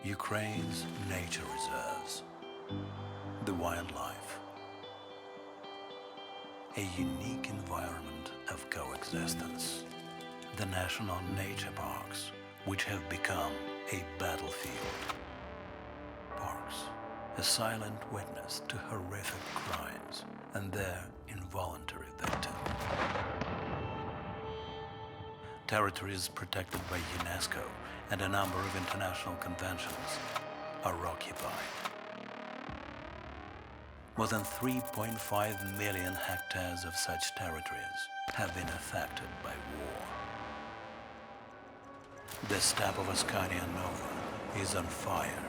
Ukraine's nature reserves, the wildlife, a unique environment of coexistence, the national nature parks, which have become a battlefield. Parks, a silent witness to horrific crimes and their involuntary victims. Territories protected by UNESCO and a number of international conventions are occupied. More than 3.5 million hectares of such territories have been affected by war. The steppe of Ascania Nova is on fire.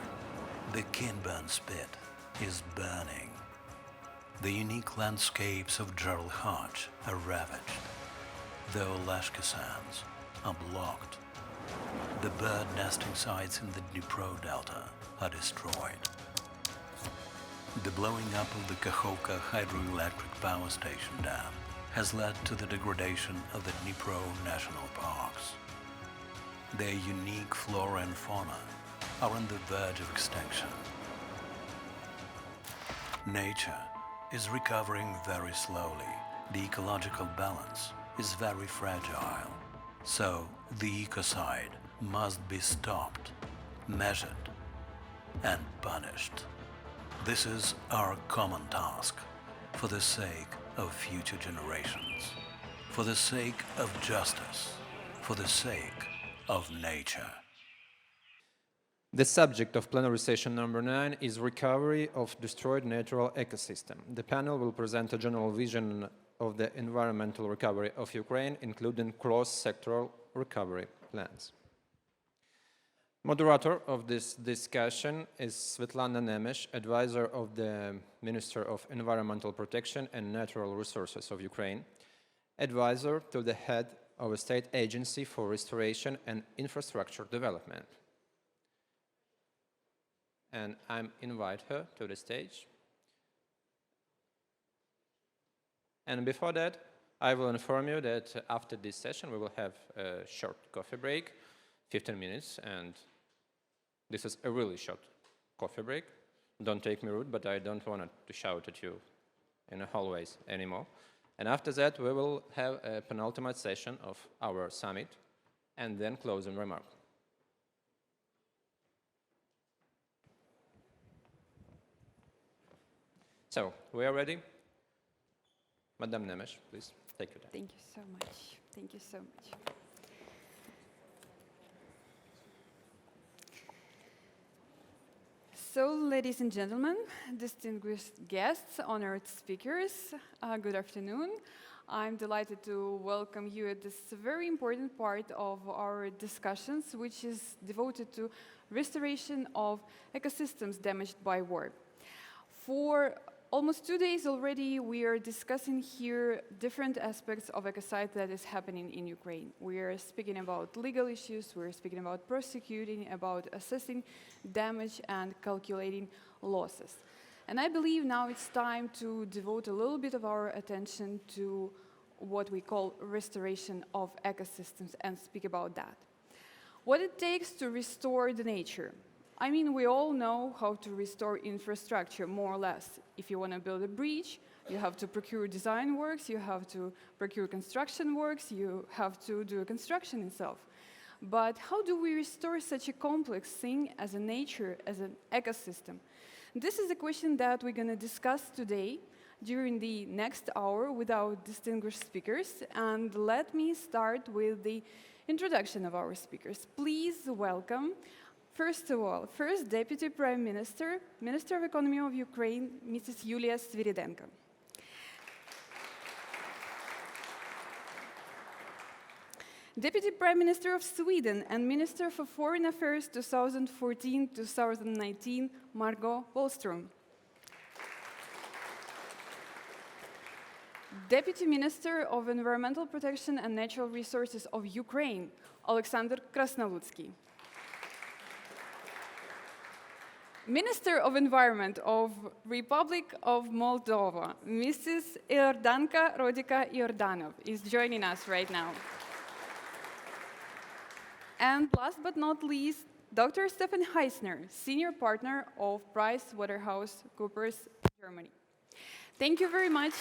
The Kinburn Spit is burning. The unique landscapes of Gerald Hodge are ravaged. The Oleshka sands are blocked. The bird nesting sites in the Dnipro Delta are destroyed. The blowing up of the Kakhovka hydroelectric power station dam has led to the degradation of the Dnipro national parks. Their unique flora and fauna are on the verge of extinction. Nature is recovering very slowly. The ecological balance is very fragile. So the ecocide must be stopped, measured, and punished. This is our common task for the sake of future generations, for the sake of justice, for the sake of nature. The subject of plenary session number 9 is recovery of destroyed natural ecosystem. The panel will present a general vision of the environmental recovery of Ukraine, including cross-sectoral recovery plans. Moderator of this discussion is Svetlana Nemes, advisor of the Minister of Environmental Protection and Natural Resources of Ukraine, advisor to the head of a state agency for restoration and infrastructure development. And I invite her to the stage. And before that, I will inform you that after this session, we will have a short coffee break, 15 minutes, and this is a really short coffee break. Don't take me rude, but I don't want to shout at you in the hallways anymore. And after that, we will have a penultimate session of our summit, and then closing remark. So, we are ready? Madame Nemes, please, take your time. Thank you so much. Thank you so much. So, ladies and gentlemen, distinguished guests, honored speakers, good afternoon. I'm delighted to welcome you at this very important part of our discussions, which is devoted to restoration of ecosystems damaged by war. For almost 2 days already, we are discussing here different aspects of ecocide that is happening in Ukraine. We are speaking about legal issues, we're speaking about prosecuting, about assessing damage and calculating losses. And I believe now it's time to devote a little bit of our attention to what we call restoration of ecosystems and speak about that. What it takes to restore the nature. I mean, we all know how to restore infrastructure, more or less. If you want to build a bridge, you have to procure design works, you have to procure construction works, you have to do construction itself. But how do we restore such a complex thing as a nature, as an ecosystem? This is a question that we're going to discuss today during the next hour with our distinguished speakers. And let me start with the introduction of our speakers. Please welcome, first of all, First Deputy Prime Minister, Minister of Economy of Ukraine, Mrs. Yulia Sviridenko. Deputy Prime Minister of Sweden and Minister for Foreign Affairs 2014-2019, Margot Wallström. Deputy Minister of Environmental Protection and Natural Resources of Ukraine, Alexander Krasnoludsky. Minister of Environment of Republic of Moldova, Mrs. Iordanka Rodica Iordanov, is joining us right now. And last but not least, Dr. Stefan Heisner, Senior Partner of PricewaterhouseCoopers, Germany. Thank you very much.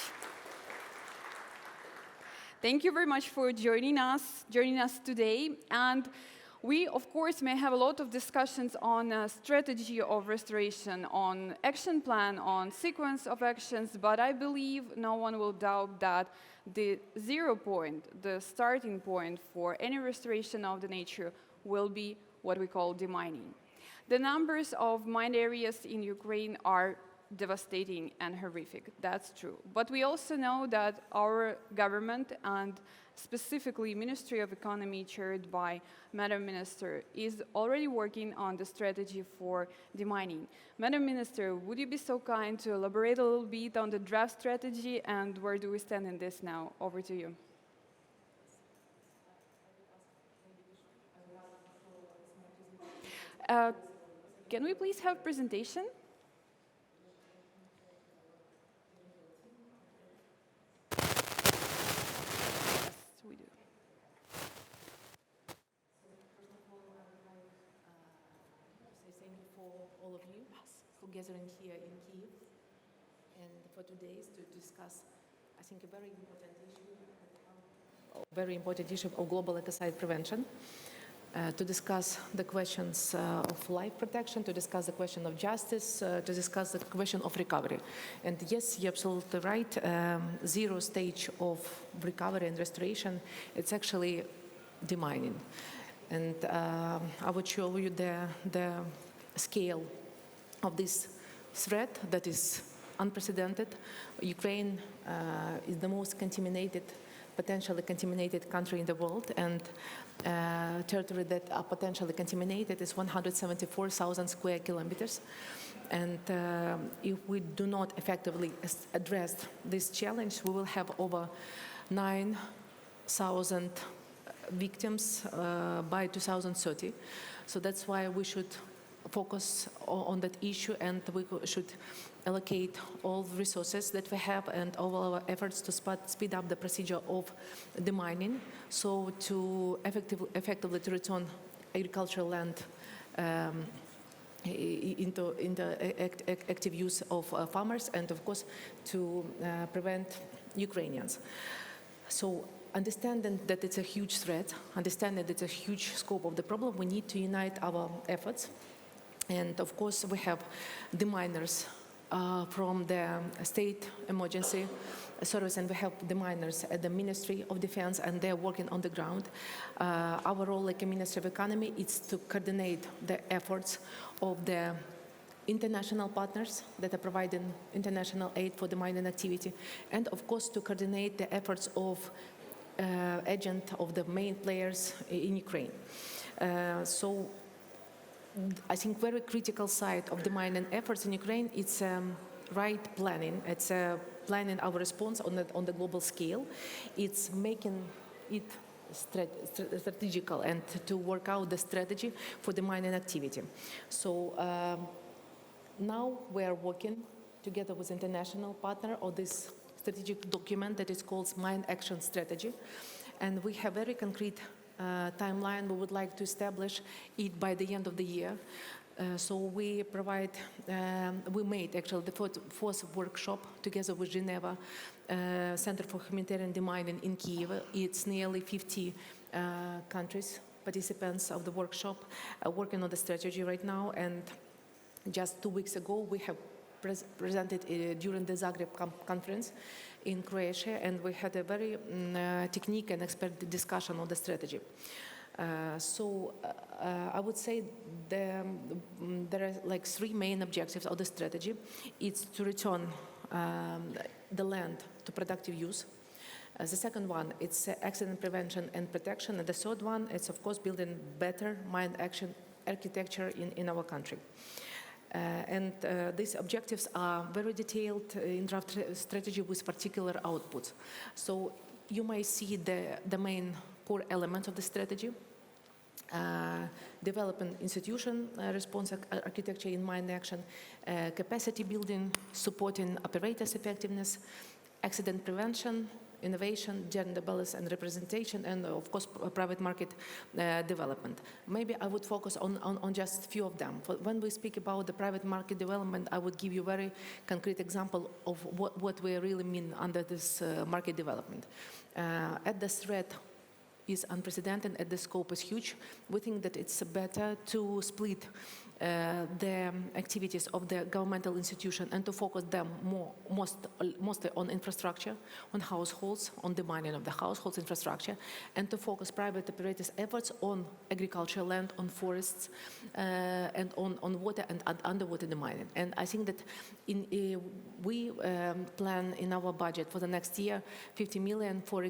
Thank you very much for joining us today. And we, of course, may have a lot of discussions on strategy of restoration, on action plan, on sequence of actions, but I believe no one will doubt that the 0 point, the starting point for any restoration of the nature will be what we call demining. The numbers of mined areas in Ukraine are devastating and horrific, that's true. But we also know that our government and specifically Ministry of Economy chaired by Madam Minister is already working on the strategy for demining. Madam Minister, would you be so kind to elaborate a little bit on the draft strategy and where do we stand in this now? Over to you. Can we please have presentation? All of you for gathering here in Kyiv and for today to discuss, I think, a very important issue of global ecocide prevention, to discuss the questions of life protection, to discuss the question of justice, to discuss the question of recovery. And yes, you're absolutely right, 0 stage of recovery and restoration, it's actually demining. And I would show you the scale of this threat that is unprecedented. Ukraine is the most contaminated, potentially contaminated country in the world, and territory that are potentially contaminated is 174,000 square kilometers. And if we do not effectively address this challenge, we will have over 9,000 victims by 2030. So that's why we should focus on that issue, and we should allocate all the resources that we have and all our efforts to speed up the procedure of demining, so to effectively to return agricultural land into active use of farmers, and of course to prevent Ukrainians. So understanding that it's a huge threat, understanding that it's a huge scope of the problem, we need to unite our efforts. And of course, we have deminers from the State Emergency Service, and we have deminers at the Ministry of Defense, and they're working on the ground. Our role, like a Ministry of Economy, is to coordinate the efforts of the international partners that are providing international aid for the mining activity, and of course to coordinate the efforts of agent of the main players in Ukraine. So I think very critical side of the mining efforts in Ukraine, it's right planning. It's planning our response on the global scale. It's making it strategical and to work out the strategy for the mining activity. So now we are working together with international partner on this strategic document that is called Mine Action Strategy. And we have very concrete timeline. We would like to establish it by the end of the year. So we made actually the fourth workshop together with Geneva Center for Humanitarian Demining in Kyiv. It's nearly 50 countries, participants of the workshop, working on the strategy right now. And just 2 weeks ago, we have presented during the Zagreb conference in Croatia, and we had a very technique and expert discussion on the strategy. So I would say there are like 3 main objectives of the strategy. It's to return the land to productive use. The second one, it's accident prevention and protection. And the third one, it's of course building better mine action architecture in our country. And these objectives are very detailed in draft strategy with particular outputs. So you may see the main core elements of the strategy. Developing institution response architecture in mine action, capacity building, supporting operators' effectiveness, accident prevention, innovation, gender balance and representation, and of course private market development. Maybe I would focus on just a few of them. When we speak about the private market development, I would give you a very concrete example of what we really mean under this market development. At the threat is unprecedented and the scope is huge. We think that it's better to split the activities of the governmental institution and to focus them mostly on infrastructure, on households, on the mining of the households infrastructure, and to focus private operators' efforts on agricultural land, on forests, and on water and underwater the mining. And I think that we plan in our budget for the next year 50 million for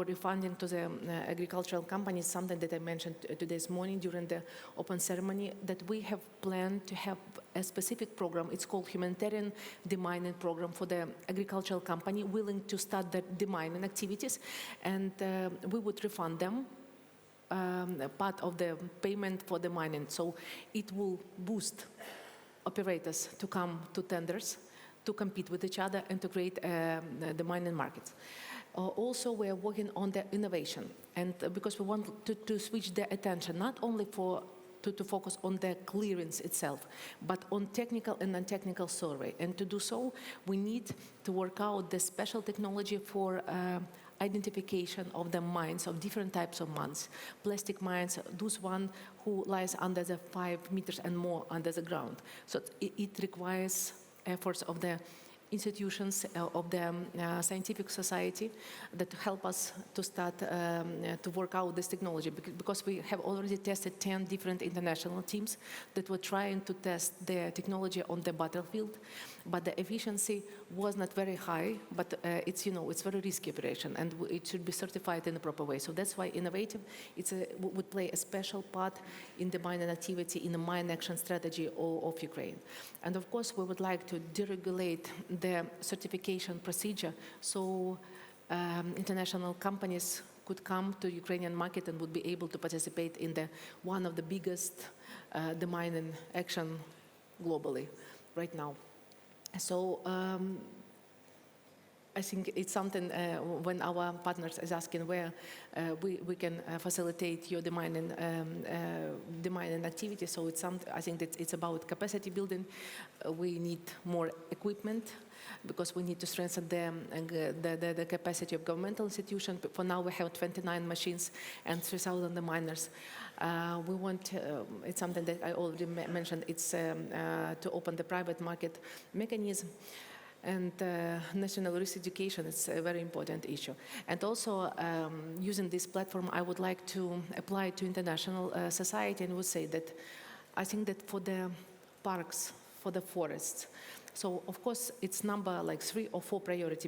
refunding to the agricultural companies, something that I mentioned this morning during the open ceremony, that we have planned to have a specific program. It's called humanitarian demining program for the agricultural company willing to start the demining activities, and we would refund them part of the payment for the mining. So it will boost operators to come to tenders, to compete with each other and to create the mining markets. Also, we are working on the innovation, and because we want to switch the attention not only to focus on the clearance itself, but on technical and non-technical survey. And to do so, we need to work out the special technology for identification of the mines, of different types of mines. Plastic mines, those one who lies under the 5 meters and more under the ground. So it requires efforts of the institutions of the scientific society that help us to start to work out this technology, because we have already tested 10 different international teams that were trying to test the technology on the battlefield, but the efficiency was not very high, but it's very risky operation and it should be certified in the proper way. So that's why innovative would play a special part in the mining activity, in the mine action strategy of Ukraine. And of course, we would like to deregulate the certification procedure so international companies could come to Ukrainian market and would be able to participate in one of the biggest demining action globally right now. So I think it's something when our partners is asking where we can facilitate your demining activity. So it's I think that it's about capacity building. We need more equipment because we need to strengthen the capacity of governmental institutions. But for now, we have 29 machines and 3,000 miners. We want, it's something that I already mentioned, it's to open the private market mechanism. And national risk education is a very important issue. And also, using this platform, I would like to apply to international society and would say that I think that for the parks, for the forests, so of course it's number like 3 or 4 priority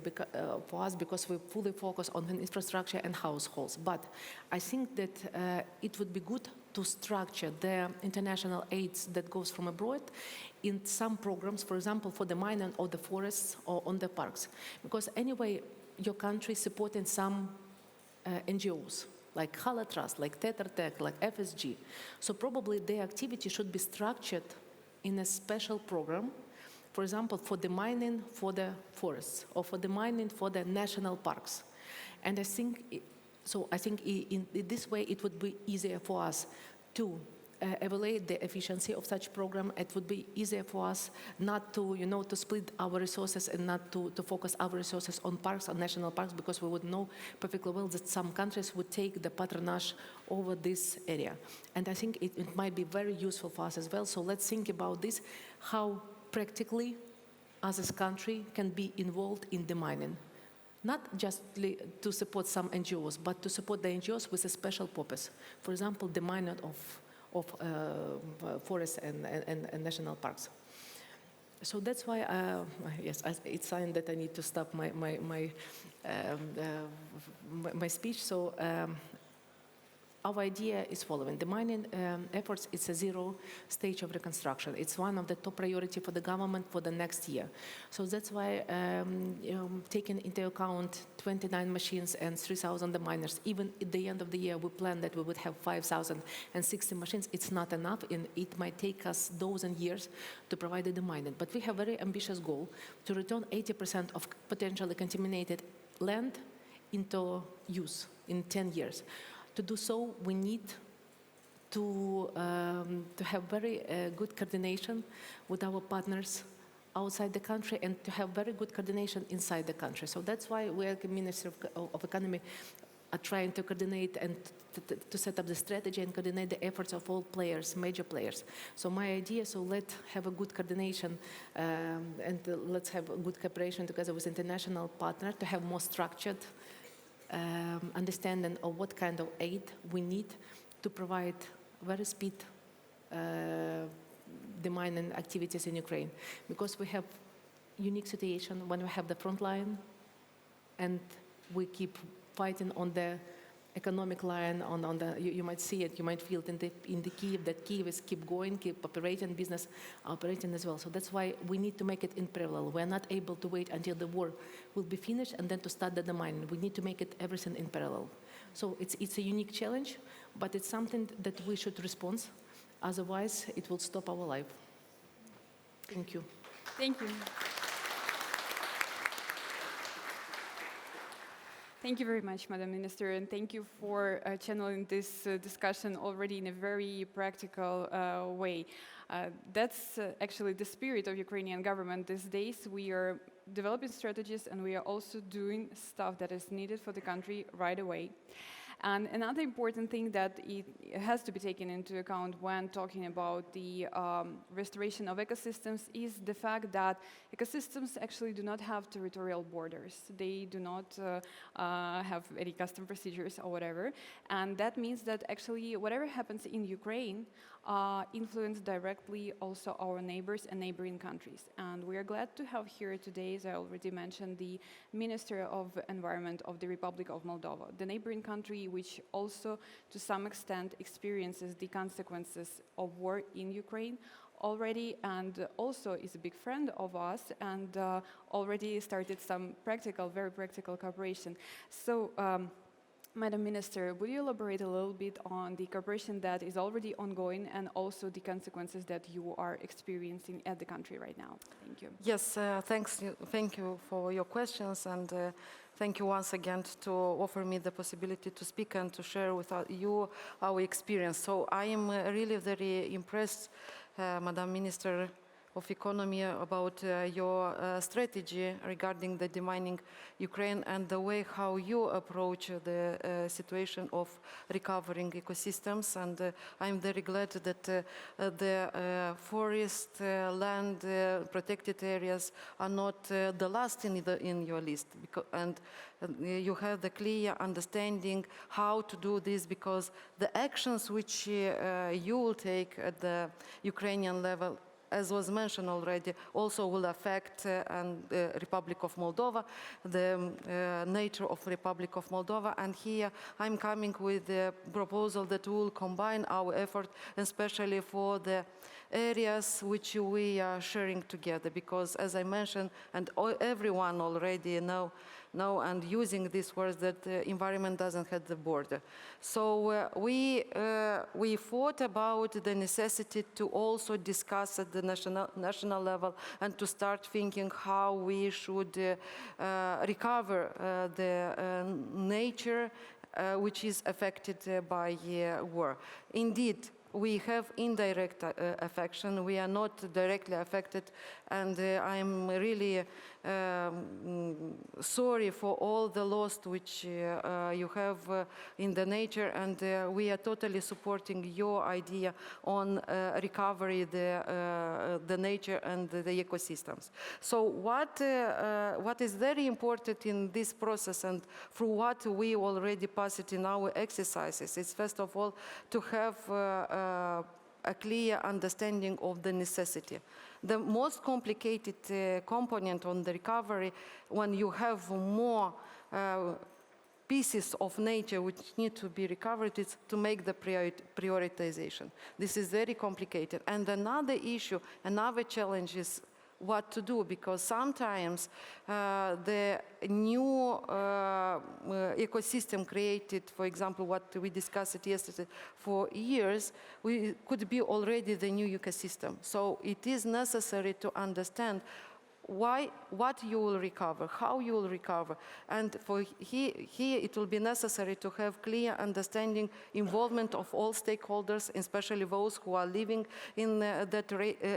for us because we fully focus on infrastructure and households. But I think that it would be good to structure the international aids that goes from abroad in some programs, for example, for the mining of the forests or on the parks. Because anyway, your country is supporting some NGOs, like Hala Trust, like Tetra Tech, like FSG. So probably their activity should be structured in a special program, for example, for the mining for the forests or for the mining for the national parks. And I think in this way it would be easier for us to evaluate the efficiency of such program. It would be easier for us not to, to split our resources and not to focus our resources on parks, on national parks, because we would know perfectly well that some countries would take the patronage over this area. And I think it might be very useful for us as well. So let's think about this, how practically us as a country can be involved in the mining. Not just to support some NGOs, but to support the NGOs with a special purpose. For example, the mining of forests and national parks. So that's why, yes, it's a sign that I need to stop my speech. So our idea is following. The mining efforts, it's a 0 stage of reconstruction. It's one of the top priority for the government for the next year. So that's why taking into account 29 machines and 3,000 miners, even at the end of the year, we plan that we would have 5,060 machines. It's not enough, and it might take us dozen years to provide the mining. But we have a very ambitious goal to return 80% of potentially contaminated land into use in 10 years. To do so, we need to have very good coordination with our partners outside the country and to have very good coordination inside the country. So that's why we, as Minister of Economy, are trying to coordinate and to set up the strategy and coordinate the efforts of all players, major players. So my idea, so let's have a good coordination and let's have a good cooperation together with international partner to have more structured understanding of what kind of aid we need to provide very speed demining activities in Ukraine. Because we have unique situation when we have the front line and we keep fighting on the economic line, on the, you might see it, you might feel it in the Kyiv, that Kyiv is keep going, keep operating, business operating as well. So that's why we need to make it in parallel. We're not able to wait until the war will be finished and then to start the demining. We need to make it everything in parallel. So it's a unique challenge, but it's something that we should respond. Otherwise, it will stop our life. Thank you. Thank you. Thank you very much, Madam Minister, and thank you for channeling this discussion already in a very practical way. That's actually the spirit of Ukrainian government these days. We are developing strategies and we are also doing stuff that is needed for the country right away. And another important thing that it has to be taken into account when talking about the restoration of ecosystems is the fact that ecosystems actually do not have territorial borders. They do not have any custom procedures or whatever. And that means that actually whatever happens in Ukraine influence directly also our neighbors and neighboring countries. And we are glad to have here today, as I already mentioned, the Minister of Environment of the Republic of Moldova, the neighboring country which also to some extent experiences the consequences of war in Ukraine already, and also is a big friend of us and already started some practical, very practical cooperation. So, Madam Minister, would you elaborate a little bit on the cooperation that is already ongoing and also the consequences that you are experiencing at the country right now? Thank you. Yes, thank you for your questions, and thank you once again to offer me the possibility to speak and to share with you our experience. So I am really very impressed, Madam Minister of Economy, about your strategy regarding the demining Ukraine and the way how you approach the situation of recovering ecosystems. And I'm very glad that the forest, land, protected areas are not the last in your list. And you have the clear understanding how to do this, because the actions which you will take at the Ukrainian level, as was mentioned already, also will affect the Republic of Moldova, the nature of Republic of Moldova. And here I'm coming with the proposal that will combine our effort, especially for the areas which we are sharing together. Because as I mentioned, and everyone already know and using these words, that the environment doesn't have the border. So we thought about the necessity to also discuss at the national level and to start thinking how we should recover the nature which is affected by war. Indeed, we have indirect affection. We are not directly affected, and I am really sorry for all the loss which you have in the nature, and we are totally supporting your idea on recovery the nature and the ecosystems. So what is very important in this process, and through what we already pass it in our exercises, is first of all to have a clear understanding of the necessity. The most complicated component on the recovery, when you have more pieces of nature which need to be recovered, is to make the prioritization. This is very complicated. And another issue, another challenge is what to do, because sometimes the new ecosystem created, for example, what we discussed yesterday, for years, could be already the new ecosystem. So it is necessary to understand what you will recover, how you will recover. And for here it will be necessary to have clear understanding, involvement of all stakeholders, especially those who are living in that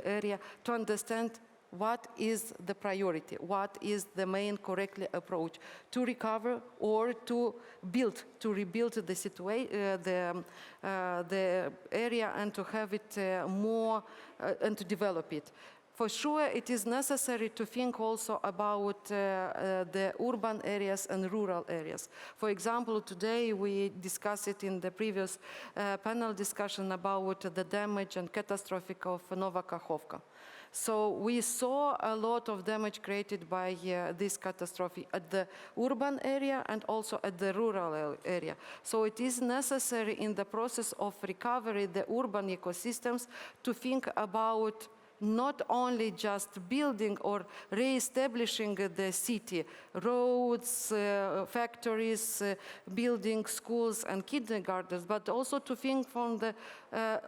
area, to understand what is the priority, what is the main correctly approach to recover or to rebuild the situation, the area, and to have it more and to develop it. For sure, it is necessary to think also about the urban areas and rural areas. For example, today we discussed it in the previous panel discussion about the damage and catastrophic of Nova Kakhovka. So we saw a lot of damage created by this catastrophe at the urban area and also at the rural area. So it is necessary in the process of recovery the urban ecosystems to think about not only just building or re-establishing the city, roads, factories, buildings, schools, and kindergartens, but also to think from the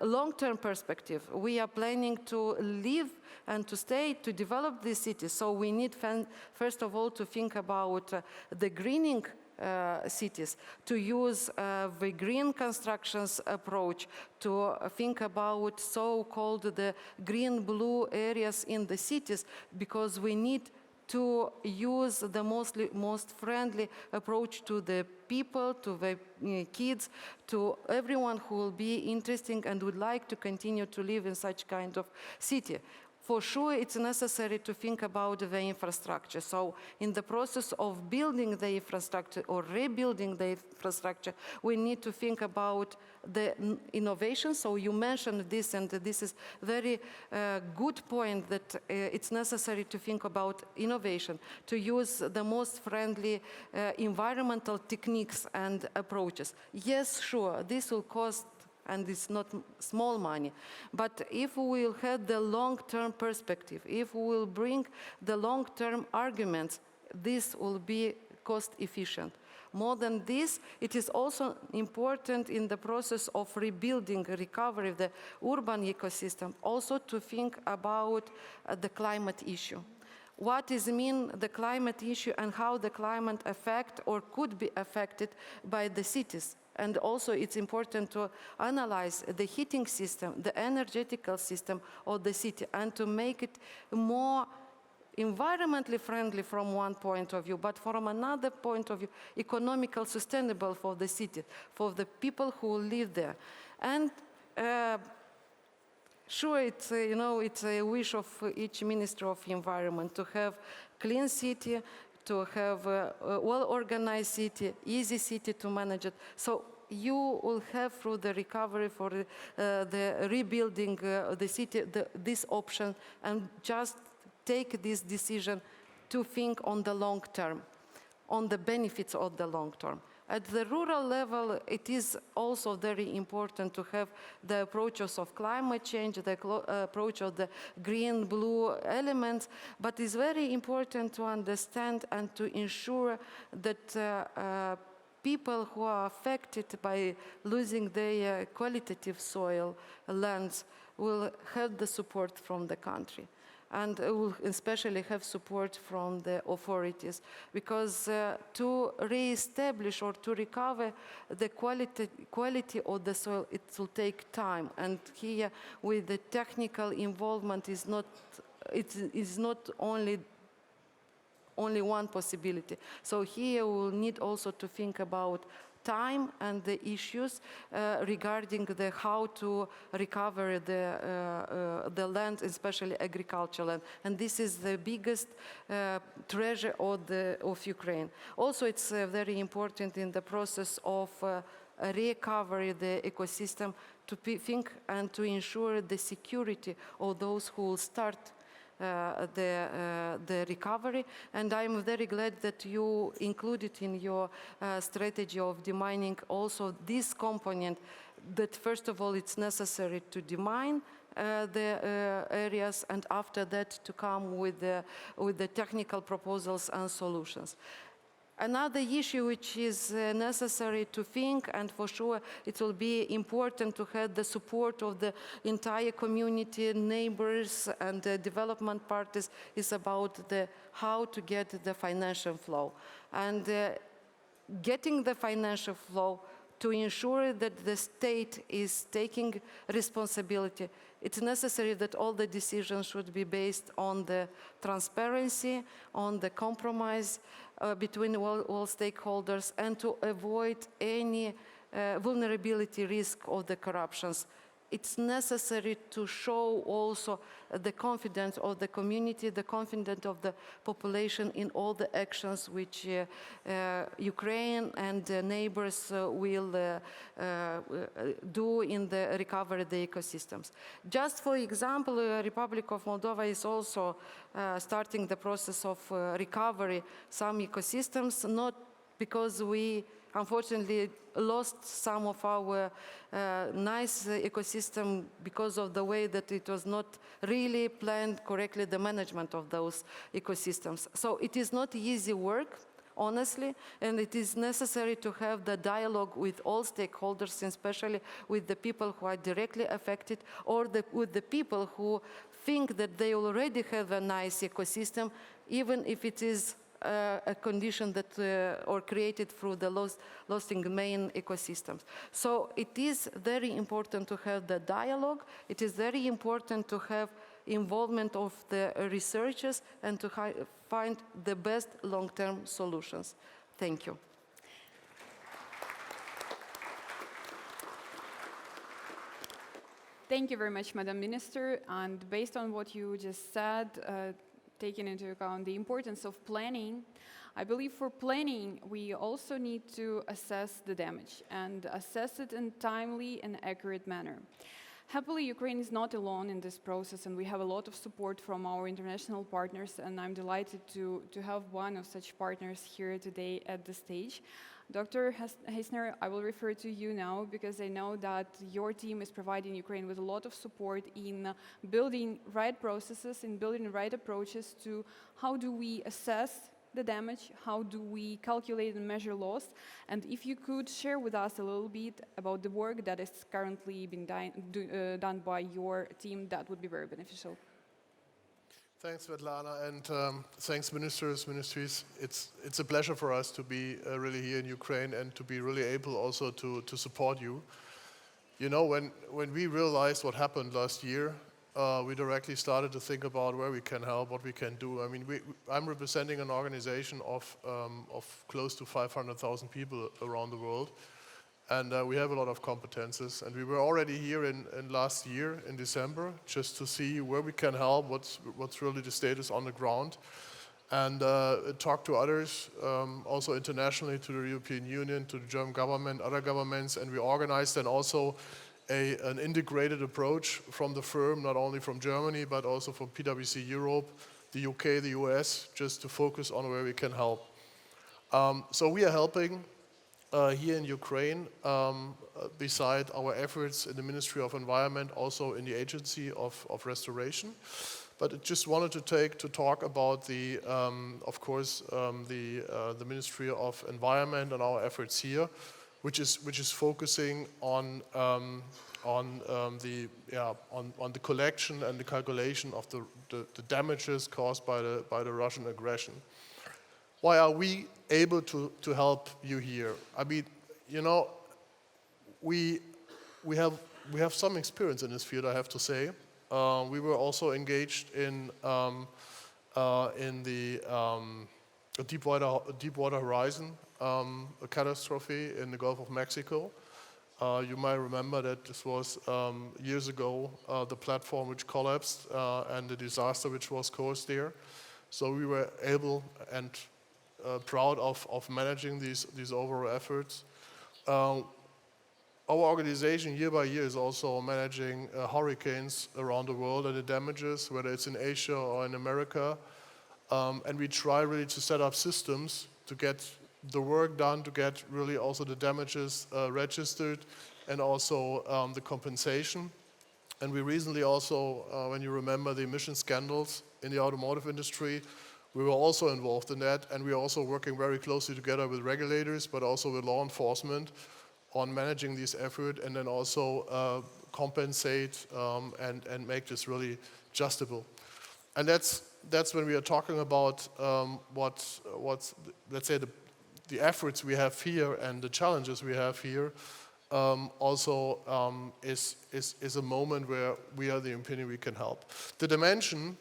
long-term perspective. We are planning to live and to stay, to develop this city. So we need, first of all, to think about the greening cities, to use the green constructions approach, to think about so-called the green-blue areas in the cities, because we need to use the most friendly approach to the people, to the kids, to everyone who will be interested and would like to continue to live in such kind of city. For sure, it's necessary to think about the infrastructure. So in the process of building the infrastructure or rebuilding the infrastructure, we need to think about the innovation. So you mentioned this, and this is very good point that it's necessary to think about innovation, to use the most friendly environmental techniques and approaches. Yes, sure, this will cost, and it's not small money. But if we will have the long-term perspective, if we will bring the long-term arguments, this will be cost-efficient. More than this, it is also important in the process of rebuilding, recovery of the urban ecosystem, also to think about the climate issue. What does it mean, the climate issue, and how the climate affect or could be affected by the cities? And also it's important to analyze the heating system, the energetical system of the city, and to make it more environmentally friendly from one point of view, but from another point of view, economical, sustainable for the city, for the people who live there. And sure, it's it's a wish of each Minister of Environment to have clean city, to have a well-organized city, easy city to manage it. So you will have, through the recovery for the rebuilding the city, this option, and just take this decision to think on the long term, on the benefits of the long term. At the rural level, it is also very important to have the approaches of climate change, the approach of the green-blue elements, but it's very important to understand and to ensure that people who are affected by losing their qualitative soil lands will have the support from the country. And will especially have support from the authorities, because to re-establish or to recover the quality of the soil, it will take time. And here, with the technical involvement, it is not only one possibility. So here we will need also to think about time and the issues regarding the how to recover the land, especially agricultural land. And this is the biggest treasure of Ukraine. Also, it's very important in the process of recovery the ecosystem to think and to ensure the security of those who will start the recovery. And I'm very glad that you included in your strategy of demining also this component, that first of all it's necessary to demine the areas, and after that to come with the technical proposals and solutions. Another issue which is necessary to think, and for sure it will be important to have the support of the entire community, neighbors, and development parties, is about how to get the financial flow. And getting the financial flow to ensure that the state is taking responsibility, it's necessary that all the decisions should be based on the transparency, on the compromise between all stakeholders, and to avoid any vulnerability risk of the corruptions. It's necessary to show also the confidence of the community, the confidence of the population in all the actions which Ukraine and neighbors will do in the recovery of the ecosystems. Just for example, Republic of Moldova is also starting the process of recovery some ecosystems, not because we unfortunately lost some of our nice ecosystem because of the way that it was not really planned correctly, the management of those ecosystems. So it is not easy work, honestly, and it is necessary to have the dialogue with all stakeholders, especially with the people who are directly affected, or with the people who think that they already have a nice ecosystem, even if it is a condition that or created through the losing main ecosystems. So it is very important to have the dialogue. It is very important to have involvement of the researchers and to find the best long-term solutions. Thank you. Thank you very much, Madam Minister. And based on what you just said, taking into account the importance of planning, I believe for planning, we also need to assess the damage and assess it in a timely and accurate manner. Happily, Ukraine is not alone in this process, and we have a lot of support from our international partners, and I'm delighted to have one of such partners here today at the stage. Dr. Heisner, I will refer to you now because I know that your team is providing Ukraine with a lot of support in building right processes, in building right approaches to how do we assess the damage, how do we calculate and measure loss, and if you could share with us a little bit about the work that is currently being done by your team, that would be very beneficial. Thanks, Svetlana, and thanks, ministries. It's a pleasure for us to be really here in Ukraine and to be really able also to support you. You know, when we realized what happened last year, we directly started to think about where we can help, what we can do. I mean, I'm representing an organization of close to 500,000 people around the world. And we have a lot of competences. And we were already here in last year, in December, just to see where we can help, what's really the status on the ground. And talk to others, also internationally, to the European Union, to the German government, other governments. And we organized then also an integrated approach from the firm, not only from Germany, but also from PwC Europe, the UK, the US, just to focus on where we can help. So we are helping here in Ukraine, beside our efforts in the Ministry of Environment, also in the Agency of Restoration. But I just wanted to talk about the, of course, the Ministry of Environment and our efforts here, which is focusing on the collection and the calculation of the damages caused by the Russian aggression. Why are we able to help you here? I mean, you know, we have some experience in this field, I have to say. We were also engaged in the Deepwater Horizon a catastrophe in the Gulf of Mexico. You might remember that this was years ago, the platform which collapsed and the disaster which was caused there. So we were able and proud of managing these overall efforts. Our organization year by year is also managing hurricanes around the world and the damages, whether it's in Asia or in America. And we try really to set up systems to get the work done, to get really also the damages registered and also the compensation. And we recently also, when you remember the emission scandals in the automotive industry, We were also involved in that, and we are also working very closely together with regulators, but also with law enforcement on managing this effort, and then also compensate and make this really justable. And that's when we are talking about what's let's say the efforts we have here and the challenges we have here. Is a moment where we are the opinion we can help. The dimension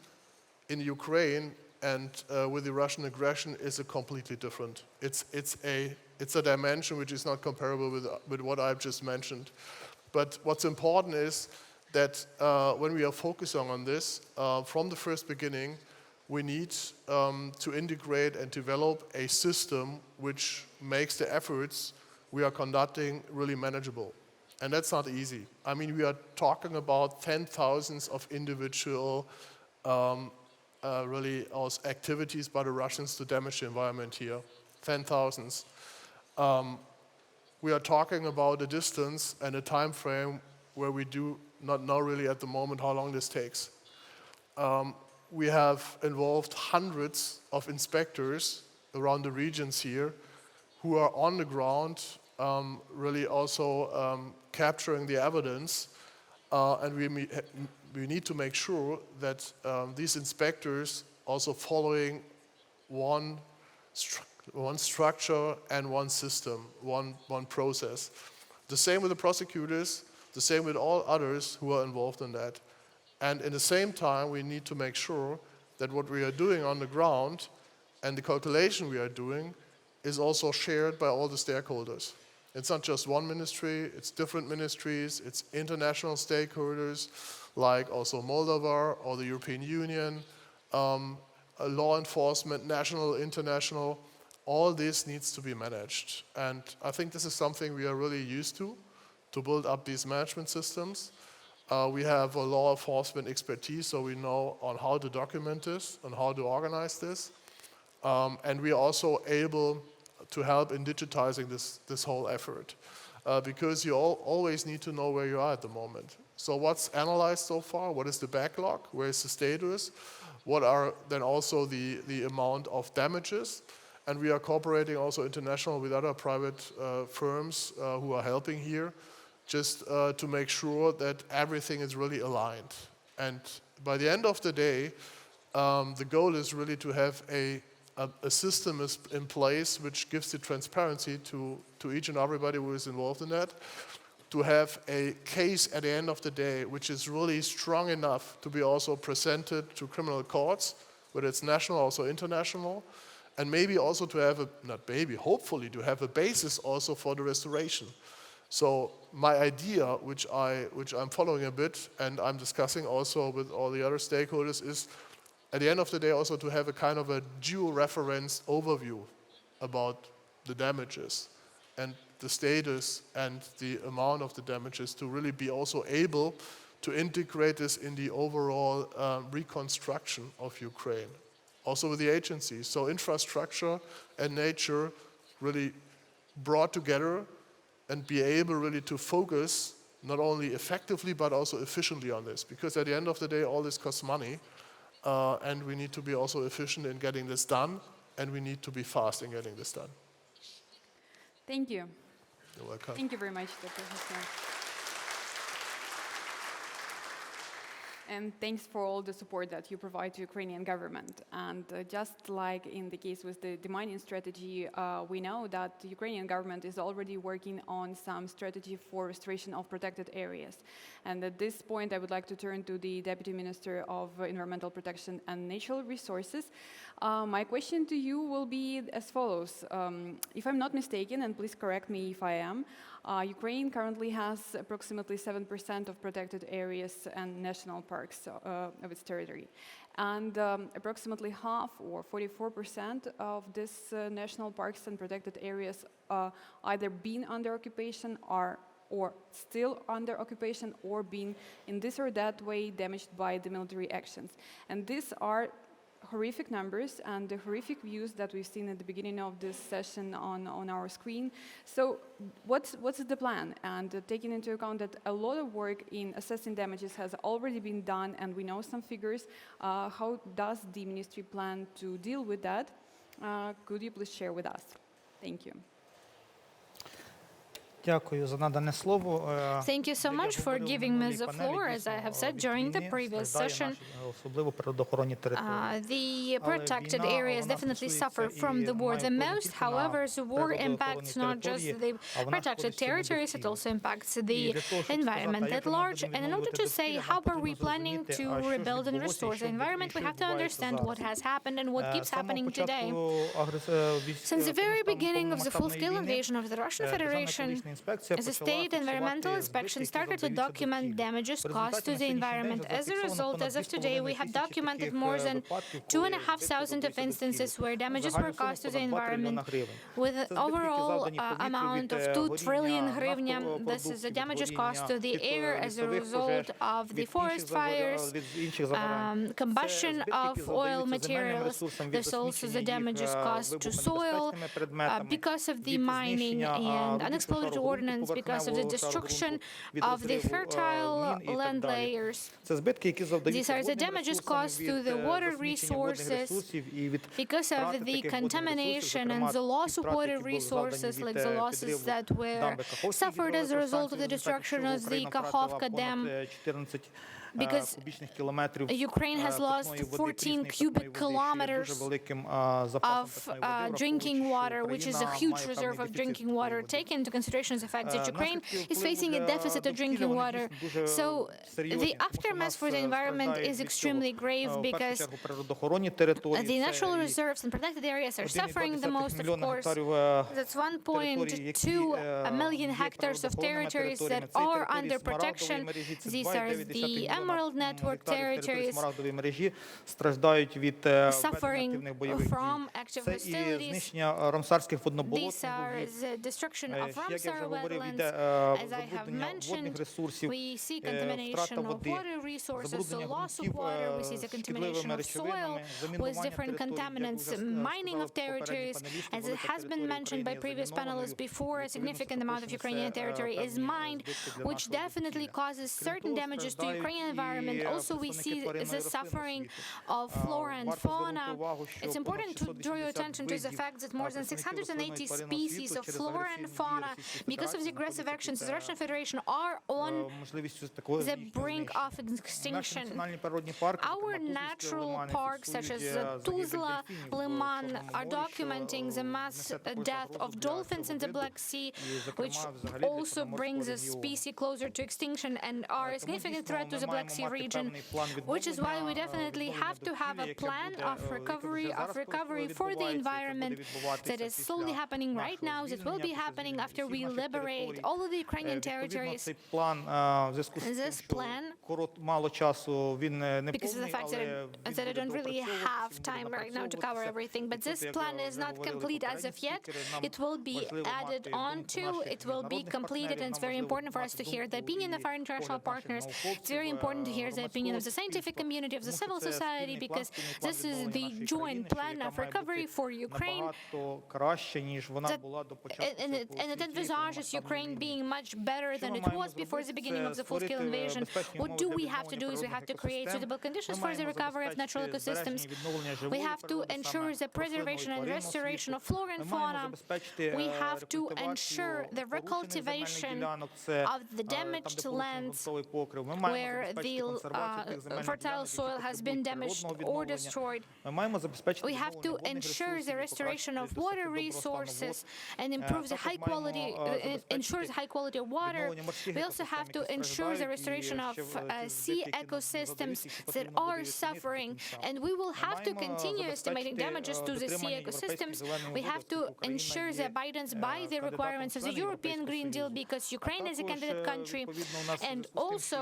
in Ukraine and with the Russian aggression is a completely different. It's a dimension which is not comparable with what I've just mentioned. But what's important is that when we are focusing on this, from the first beginning, we need to integrate and develop a system which makes the efforts we are conducting really manageable. And that's not easy. I mean, we are talking about 10,000s of individual activities by the Russians to damage the environment here. 10,000s. We are talking about a distance and a time frame where we do not know really at the moment how long this takes. We have involved hundreds of inspectors around the regions here who are on the ground, really also capturing the evidence, and we need to make sure that these inspectors also following one structure and one system, one process. The same with the prosecutors, the same with all others who are involved in that. And at the same time, we need to make sure that what we are doing on the ground and the calculation we are doing is also shared by all the stakeholders. It's not just one ministry, it's different ministries, it's international stakeholders like also Moldova or the European Union, law enforcement, national, international. All this needs to be managed. And I think this is something we are really used to build up these management systems. We have a law enforcement expertise, so we know on how to document this and how to organize this. And we are also able to help in digitizing this whole effort. Because you always need to know where you are at the moment. So what's analyzed so far? What is the backlog? Where is the status? What are then also the amount of damages? And we are cooperating also international with other private firms who are helping here, just to make sure that everything is really aligned. And by the end of the day, the goal is really to have a system is in place which gives the transparency to each and everybody who is involved in that, to have a case at the end of the day which is really strong enough to be also presented to criminal courts, whether it's national, also international, and maybe also to have hopefully to have a basis also for the restoration. So my idea, which I'm following a bit and I'm discussing also with all the other stakeholders, is at the end of the day also to have a kind of a dual reference overview about the damages and the status and the amount of the damages, to really be also able to integrate this in the overall reconstruction of Ukraine, also with the agencies. So infrastructure and nature really brought together and be able really to focus not only effectively but also efficiently on this, because at the end of the day all this costs money, and we need to be also efficient in getting this done, and we need to be fast in getting this done. Thank you. You're welcome. Thank you very much, Dr. Hassan. And thanks for all the support that you provide to Ukrainian government. And just like in the case with the demining strategy, we know that the Ukrainian government is already working on some strategy for restoration of protected areas. And at this point, I would like to turn to the Deputy Minister of Environmental Protection and Natural Resources. My question to you will be as follows. If I'm not mistaken, and please correct me if I am, Ukraine currently has approximately 7% of protected areas and national parks of its territory. And approximately half, or 44% of these national parks and protected areas either been under occupation or still under occupation, or been in this or that way damaged by the military actions. And these are horrific numbers and the horrific views that we've seen at the beginning of this session on our screen. So what's the plan? And taking into account that a lot of work in assessing damages has already been done and we know some figures, how does the ministry plan to deal with that? Could you please share with us? Thank you. Дякую за надане слово. Thank you so much for giving me the floor. As I have said during the previous session, особливо природоохоронні території. the protected areas definitely suffer from the war the most. However, the war impacts not just the protected territories, it also impacts the environment at large. And in order to say how are we planning to rebuild and restore the environment, we have to understand what has happened and what keeps happening today. Since the very beginning of the full-scale invasion of the Russian Federation, the state environmental inspection started to document damages caused to the environment. As a result, as of today, we have documented more than 2,500 of instances where damages were caused to the environment, with an overall amount of 2 trillion hryvnia. This is the damages caused to the air as a result of the forest fires, combustion of oil materials. There's also the damages caused to soil because of the mining and unexploded ordnance, because of the destruction of the fertile land layers. These are the damages caused to the water resources because of the contamination and the loss of water resources, like the losses that were suffered as a result of the destruction of the Kakhovka Dam. Because Ukraine has lost 14 cubic kilometers of drinking water, which is a huge reserve of drinking water. Taking into consideration the fact that Ukraine is facing a deficit of drinking water. So the aftermath for the environment is extremely grave because the natural reserves and protected areas are suffering the most, of course. That's 1.2 million hectares of territories that are under protection. These are the Emerald Network territories suffering from active hostilities. These are the destruction of Ramsar wetlands. As I have mentioned, we see contamination of water resources, so loss of water. We see the contamination of soil with different contaminants, mining of territories. As it has been mentioned by previous panelists before, a significant amount of Ukrainian territory is mined, which definitely causes certain damages to Ukrainian environment. Also, we see the suffering of flora and fauna. It's important to draw your attention to the fact that more than 680 species of flora and fauna, because of the aggressive actions of the Russian Federation, are on the brink of extinction. Our natural parks, such as Tuzla, Liman, are documenting the mass death of dolphins in the Black Sea, which also brings a species closer to extinction and are a significant threat to the Black Sea region, which is why we definitely have to have a plan of recovery for the environment that is slowly happening right now, that will be happening after we liberate all of the Ukrainian territories. This plan, because of the fact that I don't really have time right now to cover everything, but this plan is not complete as of yet. It will be added on to, it will be completed, and it's very important for us to hear the opinion of our international partners. It's very important to hear the opinion of the scientific community, of the civil society, because this is the joint plan of recovery for Ukraine. And it envisages Ukraine being much better than it was before the beginning of the full-scale invasion. What do we have to do is we have to create suitable conditions for the recovery of natural ecosystems. We have to ensure the preservation and restoration of flora and fauna. We have to ensure the recultivation of the damaged lands where the fertile soil has been damaged or destroyed. We have to ensure the restoration of water resources and improve the high quality, ensure the high quality of water. We also have to ensure the restoration of sea ecosystems that are suffering, and we will have to continue estimating damages to the sea ecosystems. We have to ensure the abidance by the requirements of the European Green Deal, because Ukraine is a candidate country, and also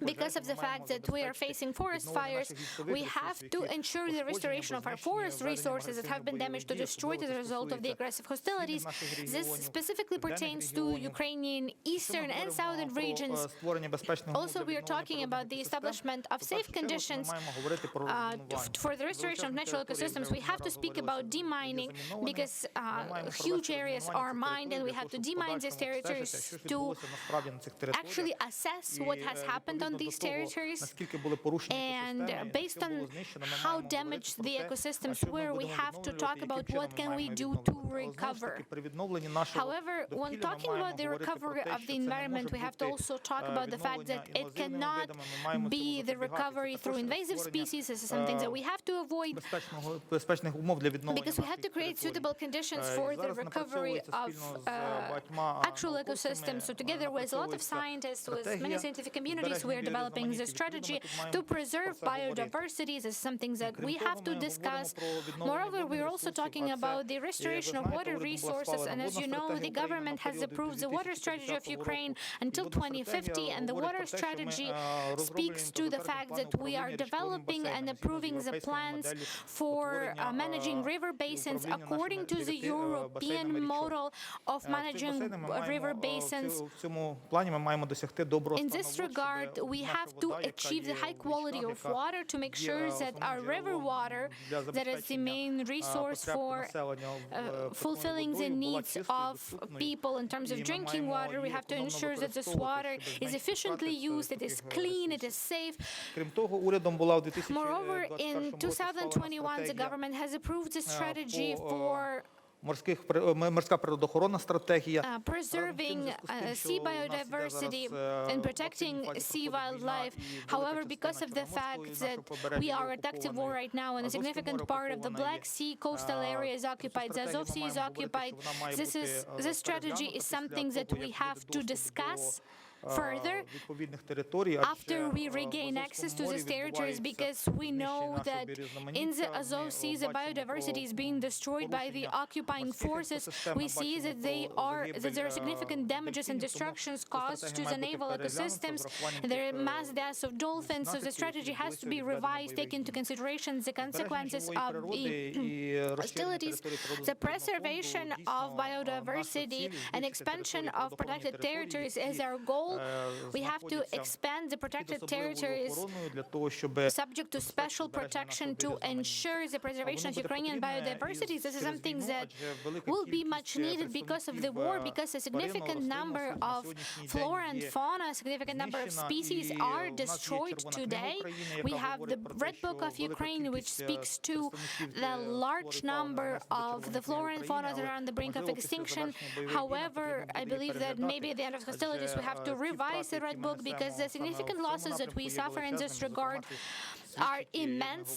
Because of the fact that we are facing forest fires, we have to ensure the restoration of our forest resources that have been damaged or destroyed as a result of the aggressive hostilities. This specifically pertains to Ukrainian eastern and southern regions. Also, we are talking about the establishment of safe conditions for the restoration of natural ecosystems. We have to speak about demining because huge areas are mined, and we have to demine these territories to actually assess what has happened on these territories, and based on how damaged the ecosystems were, we have to talk about what can we do to recover. However, when talking about the recovery of the environment, we have to also talk about the fact that it cannot be the recovery through invasive species. This is something that we have to avoid because we have to create suitable conditions for the recovery of actual ecosystems. So together with a lot of scientists, with many scientific communities, we are developing this strategy to preserve biodiversity. This is something that we have to discuss. Moreover, we are also talking about the restoration of water resources, and as you know, the government has approved the water strategy of Ukraine until 2050, and the water strategy speaks to the fact that we are developing and approving the plans for managing river basins according to the European model of managing river basins. In this regard, we have to achieve the high quality of water to make sure that our river water, that is the main resource for fulfilling the needs of people in terms of drinking water, we have to ensure that this water is efficiently used, it is clean, it is safe. Moreover, in 2021, the government has approved the strategy for морська природоохоронна стратегія. Preserving sea biodiversity and protecting sea wildlife. However, because of the fact that we are at active war right now and a significant part of the Black Sea coastal area is occupied, the Azov Sea is occupied, this strategy is something that we have to discuss further after we regain access to these territories, because we know that in the Azov Sea the biodiversity is being destroyed by the occupying forces. We see that there are significant damages and destructions caused to the naval ecosystems. There are mass deaths of dolphins, so the strategy has to be revised, take into consideration the consequences of the hostilities. The preservation of biodiversity and expansion of protected territories is our goal. We have to expand the protected territories subject to special protection to ensure the preservation of Ukrainian biodiversity. This is something that will be much needed because of the war, because a significant number of flora and fauna, a significant number of species are destroyed today. We have the Red Book of Ukraine, which speaks to the large number of the flora and fauna that are on the brink of extinction. However, I believe that maybe at the end of hostilities we have to revise the Red Book because the significant losses that we suffer in this regard are immense.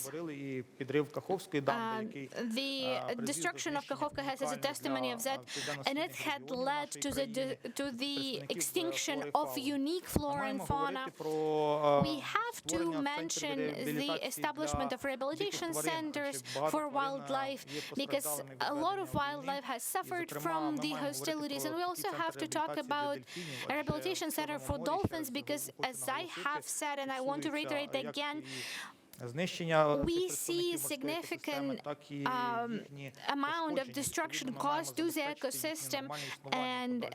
The destruction of Kakhovka has as a testimony of that, and it had led to the extinction of unique flora and fauna. We have to mention the establishment of rehabilitation centers for wildlife, because a lot of wildlife has suffered from the hostilities, and we also have to talk about a rehabilitation center for dolphins, because as I have said, and I want to reiterate again, we see significant amount of destruction caused to the ecosystem, and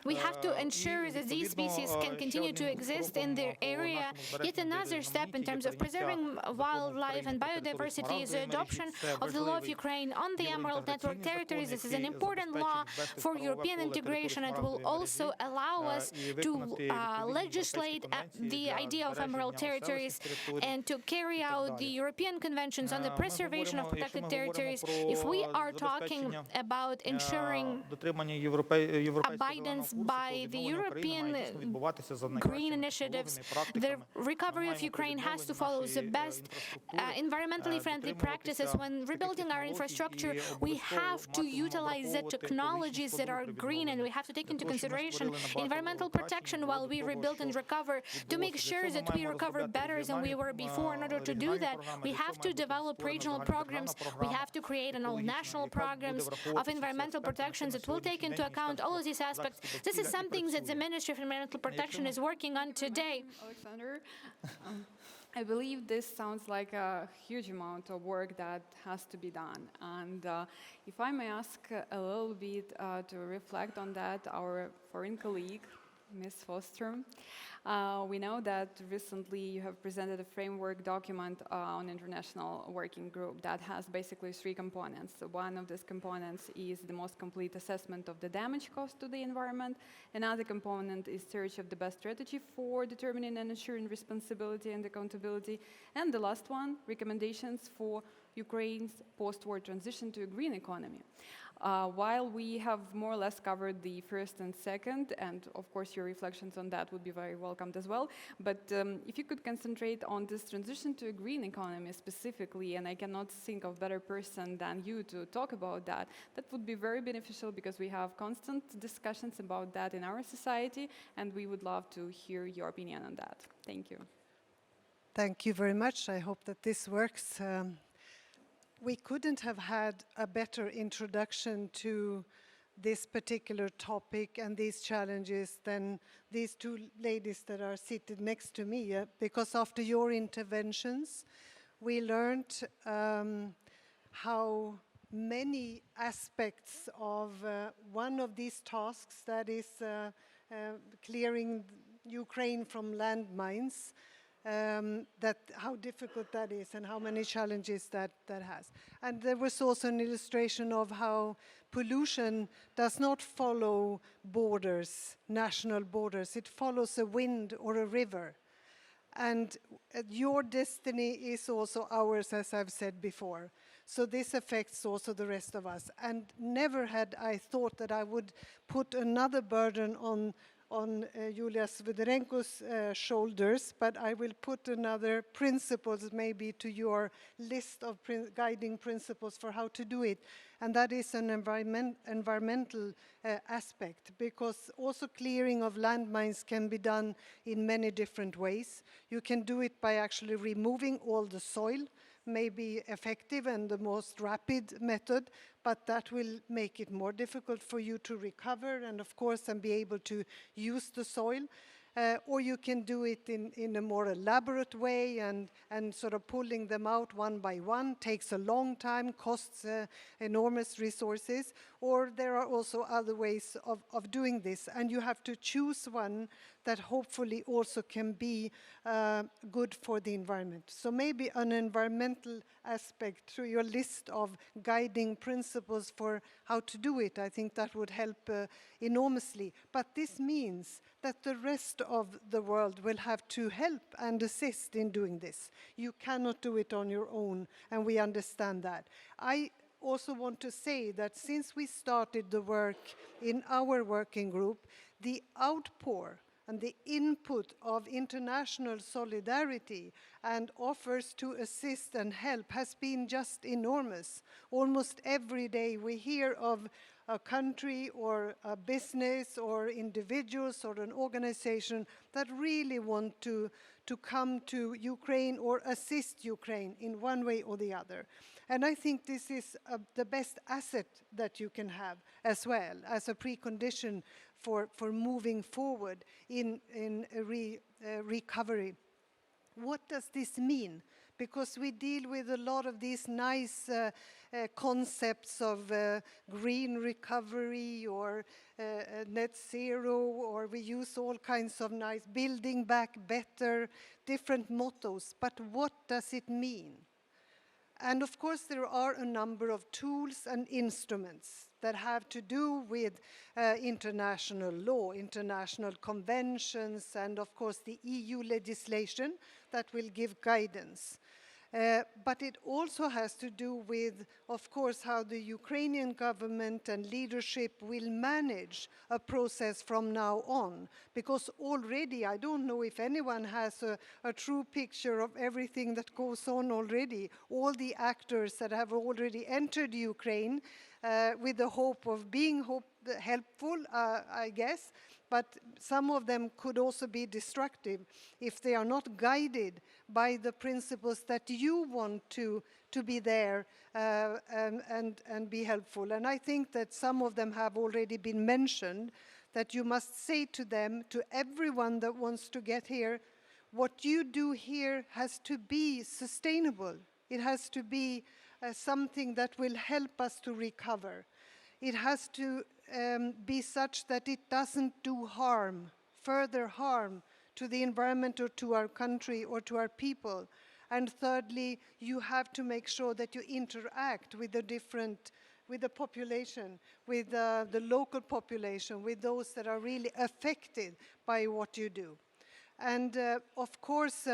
we have to ensure that these species can continue to exist in their area. Yet another step in terms of preserving wildlife and biodiversity is the adoption of the law of Ukraine on the Emerald Network territories. This is an important law for European integration. It will also allow us to legislate the idea of Emerald territories and to carry out the European conventions on the preservation of protected territories. If we are talking about ensuring abidance by the European green initiatives, the recovery of Ukraine has to follow the best environmentally friendly practices. When rebuilding our infrastructure, we have to utilize the technologies that are green, and we have to take into consideration environmental protection while we rebuild and recover to make sure that we recover better than we were before. In order to do that, we have to develop regional programs. We have to create an all national programs of environmental protection that will take into account all of these aspects This is something that the Ministry of Environmental Protection is working on today. Alexander, I believe this sounds like a huge amount of work that has to be done. And if I may ask a little bit to reflect on that, our foreign colleague, Ms. Foster, we know that recently you have presented a framework document on international working group that has basically 3 components. So one of these components is the most complete assessment of the damage caused to the environment. Another component is search of the best strategy for determining and ensuring responsibility and accountability. And the last one, recommendations for Ukraine's post-war transition to a green economy. While we have more or less covered the first and second, and of course your reflections on that would be very welcomed as well, but if you could concentrate on this transition to a green economy specifically, and I cannot think of a better person than you to talk about that, that would be very beneficial because we have constant discussions about that in our society, and we would love to hear your opinion on that. Thank you. Thank you very much. I hope that this works. We couldn't have had a better introduction to this particular topic and these challenges than these 2 ladies that are seated next to me, because after your interventions, we learned how many aspects of one of these tasks, that is clearing Ukraine from landmines, how difficult that is and how many challenges that has. And there was also an illustration of how pollution does not follow borders, national borders. It follows a wind or a river. And your destiny is also ours, as I've said before. So this affects also the rest of us. And never had I thought that I would put another burden on Yulia Svyderenko's shoulders, but I will put another principles maybe to your list of guiding principles for how to do it. And that is an environmental aspect, because also clearing of landmines can be done in many different ways. You can do it by actually removing all the soil, may be effective and the most rapid method, but that will make it more difficult for you to recover and, of course, and be able to use the soil. Or you can do it in a more elaborate way, and sort of pulling them out one by one takes a long time, costs enormous resources. Or there are also other ways of doing this, and you have to choose one that hopefully also can be good for the environment. So maybe an environmental aspect to your list of guiding principles for how to do it. I think that would help enormously. But this means that the rest of the world will have to help and assist in doing this. You cannot do it on your own, and we understand that. I also want to say that since we started the work in our working group, the outpour and the input of international solidarity and offers to assist and help has been just enormous. Almost every day we hear of a country or a business or individuals or an organization that really want to come to Ukraine or assist Ukraine in one way or the other. And I think this is the best asset that you can have as well as a precondition for moving forward in recovery. What does this mean? Because we deal with a lot of these nice concepts of green recovery or net zero, or we use all kinds of nice building back better, different mottos. But what does it mean? And of course, there are a number of tools and instruments that have to do with international law, international conventions, and of course the EU legislation that will give guidance. But it also has to do with, of course, how the Ukrainian government and leadership will manage a process from now on. Because already, I don't know if anyone has a true picture of everything that goes on already. All the actors that have already entered Ukraine with the hope of being helpful, I guess, but some of them could also be destructive if they are not guided by the principles that you want to be there and be helpful. And I think that some of them have already been mentioned. that you must say to them, to everyone that wants to get here, what you do here has to be sustainable. It has to be something that will help us to recover. It has to be such that it doesn't do harm, further harm to the environment or to our country or to our people. And thirdly, you have to make sure that you interact with the population, with the local population, with those that are really affected by what you do. And of course,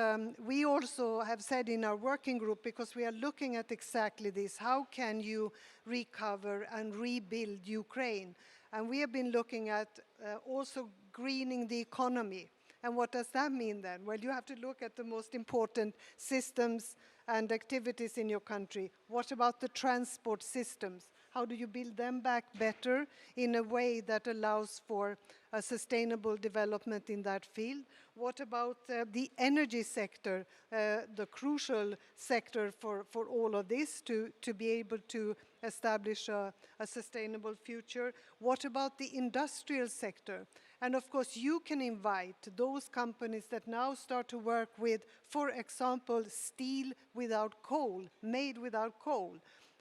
we also have said in our working group, because we are looking at exactly this, how can you recover and rebuild Ukraine? And we have been looking at also greening the economy. And what does that mean then? Well, you have to look at the most important systems and activities in your country. What about the transport systems? How do you build them back better in a way that allows for a sustainable development in that field? What about the energy sector, the crucial sector for all of this to be able to establish a sustainable future? What about the industrial sector? And of course, you can invite those companies that now start to work with, for example, steel without coal, made without coal.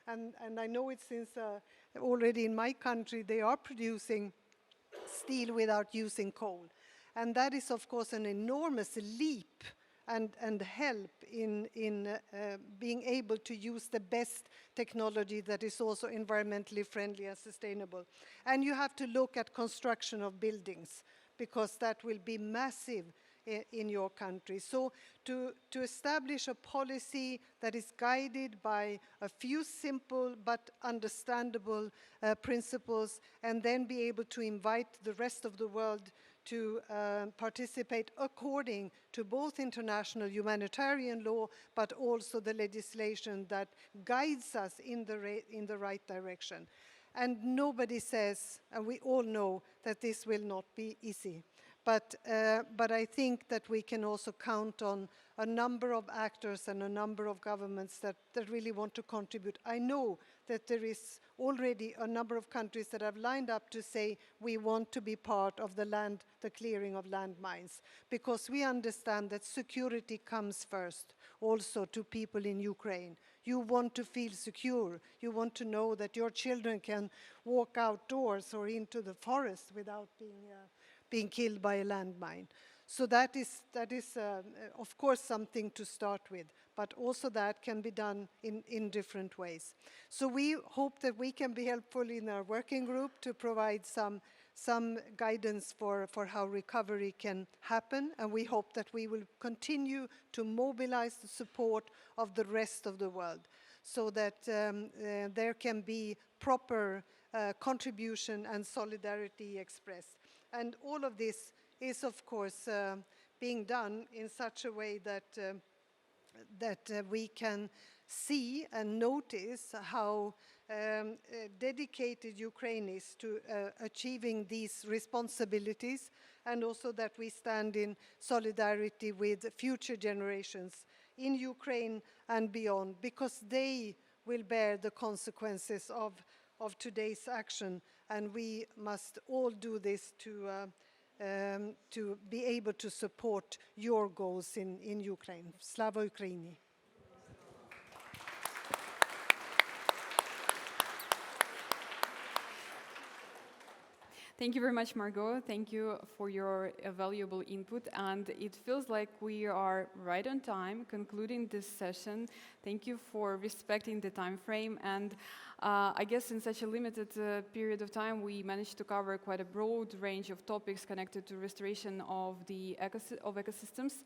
And I know it since already in my country, they are producing steel without using coal. And that is, of course, an enormous leap and help in being able to use the best technology that is also environmentally friendly and sustainable. And you have to look at construction of buildings, because that will be massive in your country. So to establish a policy that is guided by a few simple but understandable principles, and then be able to invite the rest of the world to participate according to both international humanitarian law, but also the legislation that guides us in the right direction. And nobody says, and we all know that this will not be easy. But I think that we can also count on a number of actors and a number of governments that really want to contribute. I know that there is already a number of countries that have lined up to say we want to be part of the clearing of landmines, because we understand that security comes first also to people in Ukraine. You want to feel secure. You want to know that your children can walk outdoors or into the forest without being killed by a landmine. So that is of course, something to start with, but also that can be done in different ways. So we hope that we can be helpful in our working group to provide some guidance for how recovery can happen, and we hope that we will continue to mobilize the support of the rest of the world, so that there can be proper contribution and solidarity expressed. And all of this is, of course, being done in such a way that we can see and notice how dedicated Ukraine is to achieving these responsibilities, and also that we stand in solidarity with future generations in Ukraine and beyond, because they will bear the consequences of today's action, and we must all do this to be able to support your goals in Ukraine. Slava Ukraini. Thank you very much, Margot. Thank you for your valuable input. And it feels like we are right on time concluding this session. Thank you for respecting the time frame. And I guess in such a limited period of time, we managed to cover quite a broad range of topics connected to restoration of the ecosystems.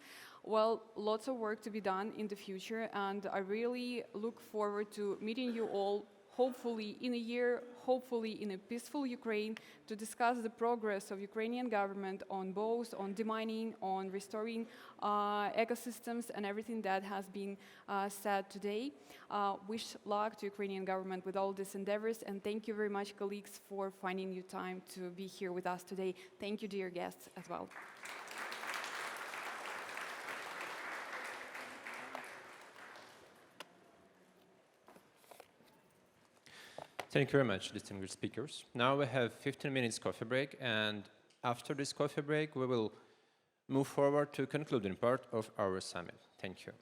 Well, lots of work to be done in the future. And I really look forward to meeting you all, hopefully in a year, hopefully in a peaceful Ukraine, to discuss the progress of Ukrainian government on both on demining, on restoring ecosystems, and everything that has been said today. Wish luck to Ukrainian government with all these endeavors, and thank you very much, colleagues, for finding you time to be here with us today. Thank you, dear guests, as well. Thank you very much, distinguished speakers. Now we have 15 minutes coffee break, and after this coffee break, we will move forward to concluding part of our summit. Thank you.